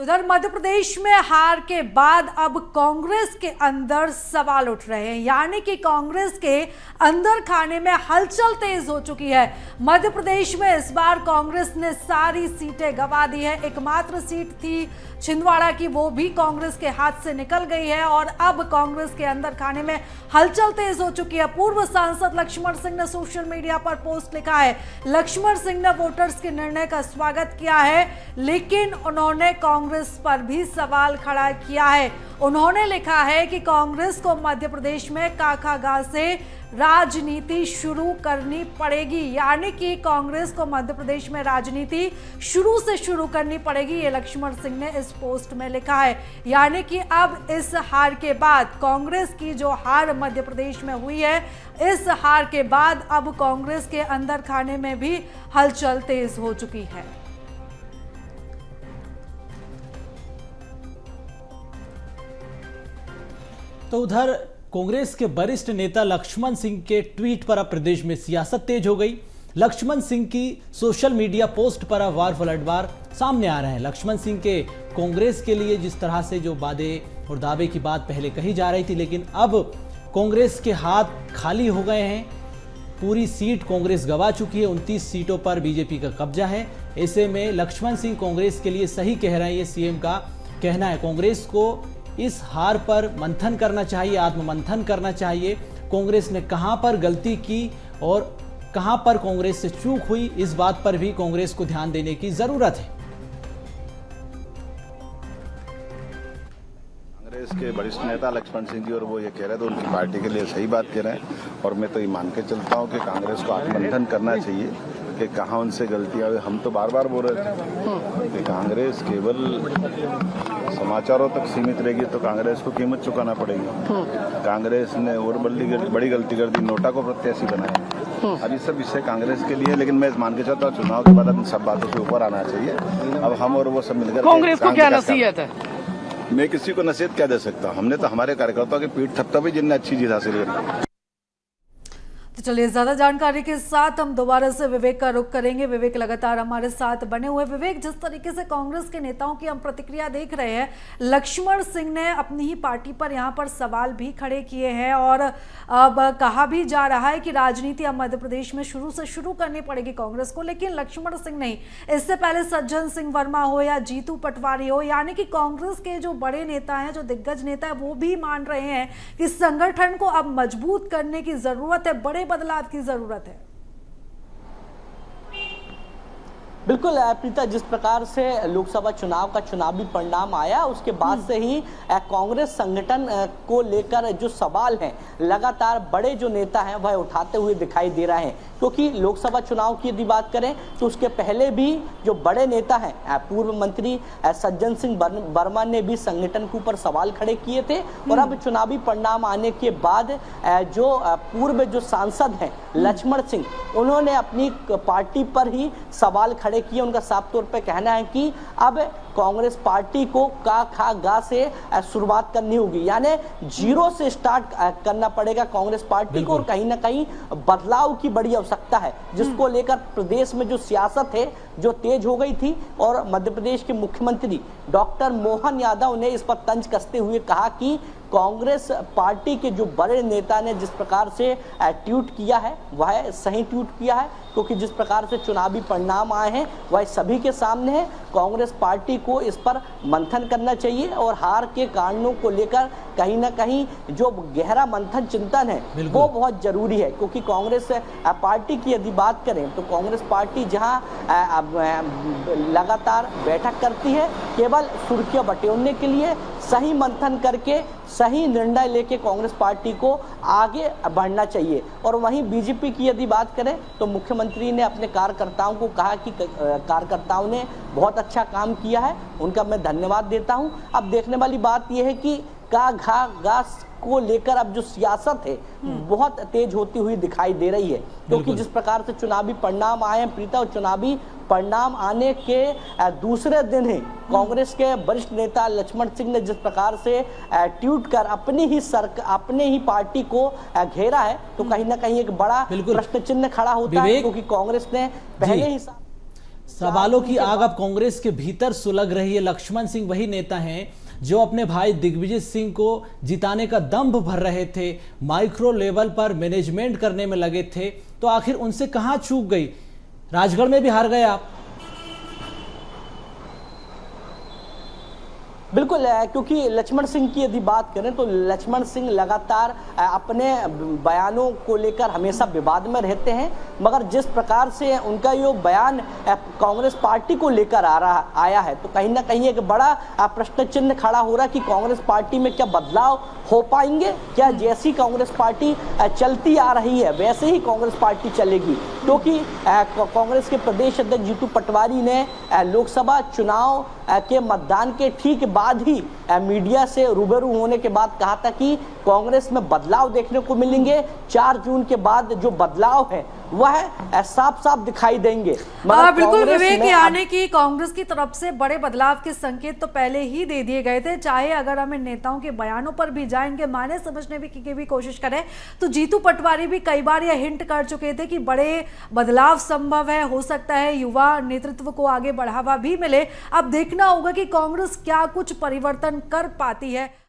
तो उधर मध्य प्रदेश में हार के बाद अब कांग्रेस के अंदर सवाल उठ रहे हैं, यानी कि कांग्रेस के अंदर खाने में हलचल तेज हो चुकी है। मध्य प्रदेश में इस बार कांग्रेस ने सारी सीटें गंवा दी है। एकमात्र सीट थी छिंदवाड़ा की, वो भी कांग्रेस के हाथ से निकल गई है और अब कांग्रेस के अंदर खाने में हलचल तेज हो चुकी है। पूर्व सांसद लक्ष्मण सिंह ने सोशल मीडिया पर पोस्ट लिखा है। लक्ष्मण सिंह ने वोटर्स के निर्णय का स्वागत किया है, लेकिन उन्होंने कांग्रेस पर भी सवाल खड़ा किया है। उन्होंने लिखा है कि कांग्रेस को मध्य प्रदेश में काका से राजनीति शुरू करनी पड़ेगी, यानी कि कांग्रेस को मध्य प्रदेश में राजनीति शुरू करनी पड़ेगी। ये लक्ष्मण सिंह ने इस पोस्ट में लिखा है, यानी कि अब इस हार के बाद कांग्रेस की जो हार मध्य प्रदेश में हुई है, इस हार के बाद अब कांग्रेस के अंदर खाने में भी हलचल तेज हो चुकी है। तो उधर कांग्रेस के वरिष्ठ नेता लक्ष्मण सिंह के ट्वीट पर अब प्रदेश में सियासत तेज हो गई। लक्ष्मण सिंह की सोशल मीडिया पोस्ट पर अब वार पलटवार सामने आ रहे हैं। लक्ष्मण सिंह के कांग्रेस के लिए जिस तरह से जो वादे और दावे की बात पहले कही जा रही थी, लेकिन अब कांग्रेस के हाथ खाली हो गए हैं। पूरी सीट कांग्रेस गंवा चुकी है। 29 सीटों पर बीजेपी का कब्जा है। ऐसे में लक्ष्मण सिंह कांग्रेस के लिए सही कह रहे हैं। ये सीएम का कहना है। कांग्रेस को इस हार पर मंथन करना चाहिए, आत्ममंथन करना चाहिए। कांग्रेस ने कहां पर गलती की और कहां पर कांग्रेस से चूक हुई, इस बात पर भी कांग्रेस को ध्यान देने की जरूरत है। कांग्रेस के वरिष्ठ नेता लक्ष्मण सिंह जी और वो ये कह रहे थे, उनकी पार्टी के लिए सही बात कह रहे हैं और मैं तो ये मान के चलता हूँ कि कांग्रेस को आत्ममंथन करना चाहिए कि कहाँ उनसे गलतियां हुई। हम तो बार बार बोल रहे थे कि कांग्रेस केवल समाचारों तक सीमित रहेगी तो कांग्रेस को कीमत चुकाना पड़ेगी। कांग्रेस ने और बड़ी गलती कर दी, नोटा को प्रत्याशी बनाया। अब ये सब विषय कांग्रेस के लिए, लेकिन मैं मान के चलता हूँ चुनाव के बाद इन सब बातों से ऊपर आना चाहिए। अब हम और वो सब मिलकर कांग्रेस को क्या नसीहत है? मैं किसी को नसीहत क्या दे सकता हूँ? हमने तो हमारे कार्यकर्ताओं की पीठ थपथपी भी, जिनने अच्छी जीत हासिल करी। तो चलिए, ज्यादा जानकारी के साथ हम दोबारा से विवेक का रुख करेंगे। विवेक लगातार हमारे साथ बने हुए। विवेक, जिस तरीके से कांग्रेस के नेताओं की हम प्रतिक्रिया देख रहे हैं, लक्ष्मण सिंह ने अपनी ही पार्टी पर यहाँ पर सवाल भी खड़े किए हैं और अब कहा भी जा रहा है कि राजनीति अब मध्य प्रदेश में शुरू करनी पड़ेगी कांग्रेस को। लेकिन लक्ष्मण सिंह नहीं, इससे पहले सज्जन सिंह वर्मा हो या जीतू पटवारी हो, यानी कि कांग्रेस के जो बड़े नेता हैं, जो दिग्गज नेता है, वो भी मान रहे हैं कि संगठन को अब मजबूत करने की जरूरत है, बड़े बदलाव की जरूरत है। बिल्कुल प्रीता, जिस प्रकार से लोकसभा चुनाव का चुनावी परिणाम आया, उसके बाद से ही कांग्रेस संगठन को लेकर जो सवाल हैं लगातार बड़े जो नेता हैं वह उठाते हुए दिखाई दे रहे हैं। क्योंकि लोकसभा चुनाव की यदि बात करें तो उसके पहले भी जो बड़े नेता हैं, पूर्व मंत्री सज्जन सिंह वर्मा ने भी संगठन के ऊपर सवाल खड़े किए थे और अब चुनावी परिणाम आने के बाद जो पूर्व जो सांसद हैं लक्ष्मण सिंह, उन्होंने अपनी पार्टी पर ही सवाल खड़े किए। उनका साफ तौर पे कहना है कि अब कांग्रेस पार्टी को का खा गा से शुरुआत करनी होगी, यानी जीरो से स्टार्ट करना पड़ेगा कांग्रेस पार्टी को और कहीं ना कहीं बदलाव की बड़ी आवश्यकता है, जिसको लेकर प्रदेश में जो सियासत है जो तेज हो गई थी। और मध्य प्रदेश के मुख्यमंत्री डॉक्टर मोहन यादव ने इस पर तंज कसते हुए कहा कि कांग्रेस पार्टी के जो बड़े नेता ने जिस प्रकार से ट्वीट किया है वह सही ट्वीट किया है, क्योंकि जिस प्रकार से चुनावी परिणाम आए हैं वह सभी के सामने है। कांग्रेस पार्टी को इस पर मंथन करना चाहिए और हार के कारणों को लेकर कहीं ना कहीं जो गहरा मंथन चिंतन है वो बहुत जरूरी है। क्योंकि कांग्रेस पार्टी की यदि बात करें तो कांग्रेस पार्टी जहां लगातार बैठक करती है, केवल सुर्खियां बटोरने के लिए, सही मंथन करके सही निर्णय लेके कांग्रेस पार्टी को आगे बढ़ना चाहिए। और वहीं बीजेपी की यदि बात करें तो मुख्यमंत्री ने अपने कार्यकर्ताओं को कहा कि कार्यकर्ताओं ने बहुत अच्छा काम किया है, उनका मैं धन्यवाद देता हूं। अब देखने वाली बात यह है कि का घा गास को लेकर अब जो सियासत है बहुत तेज होती हुई दिखाई दे रही है। क्योंकि जिस प्रकार से चुनावी परिणाम आए हैं प्रीता, और चुनावी परिणाम आने के दूसरे दिन ही कांग्रेस के वरिष्ठ नेता लक्ष्मण सिंह ने जिस प्रकार से ट्वीट कर अपने ही पार्टी को घेरा है, तो कहीं ना कहीं एक बड़ा प्रश्न चिन्ह खड़ा होता है। क्योंकि कांग्रेस ने पहले ही सवालों की आग अब कांग्रेस के भीतर सुलग रही है। लक्ष्मण सिंह वही नेता हैं जो अपने भाई दिग्विजय सिंह को जिताने का दंभ भर रहे थे, माइक्रो लेवल पर मैनेजमेंट करने में लगे थे, तो आखिर उनसे कहां चूक गई? राजगढ़ में भी हार गए आप। बिल्कुल, क्योंकि लक्ष्मण सिंह की यदि बात करें तो लक्ष्मण सिंह लगातार अपने बयानों को लेकर हमेशा विवाद में रहते हैं, मगर जिस प्रकार से उनका ये बयान कांग्रेस पार्टी को लेकर आया है, तो कहीं ना कहीं एक बड़ा प्रश्न चिन्ह खड़ा हो रहा है कि कांग्रेस पार्टी में क्या बदलाव हो पाएंगे? क्या जैसी कांग्रेस पार्टी चलती आ रही है वैसे ही कांग्रेस पार्टी चलेगी? क्योंकि कांग्रेस के प्रदेश अध्यक्ष जीतू पटवारी ने लोकसभा चुनाव के मतदान के ठीक बाद ही मीडिया से रूबरू होने के बाद कहा था कि कांग्रेस में बदलाव देखने को मिलेंगे। 4 जून के बाद जो बदलाव है वह साफ साफ दिखाई देंगे। बिल्कुल विवेक, यानी कि कांग्रेस की तरफ से बड़े बदलाव के संकेत तो पहले ही दे दिए गए थे। चाहे अगर हमें नेताओं के बयानों पर भी जाएंगे माने समझने की भी कोशिश करें तो जीतू पटवारी भी कई बार यह हिंट कर चुके थे कि बड़े बदलाव संभव है, हो सकता है युवा नेतृत्व को आगे बढ़ावा भी मिले। अब देखना होगा कि कांग्रेस क्या कुछ परिवर्तन कर पाती है।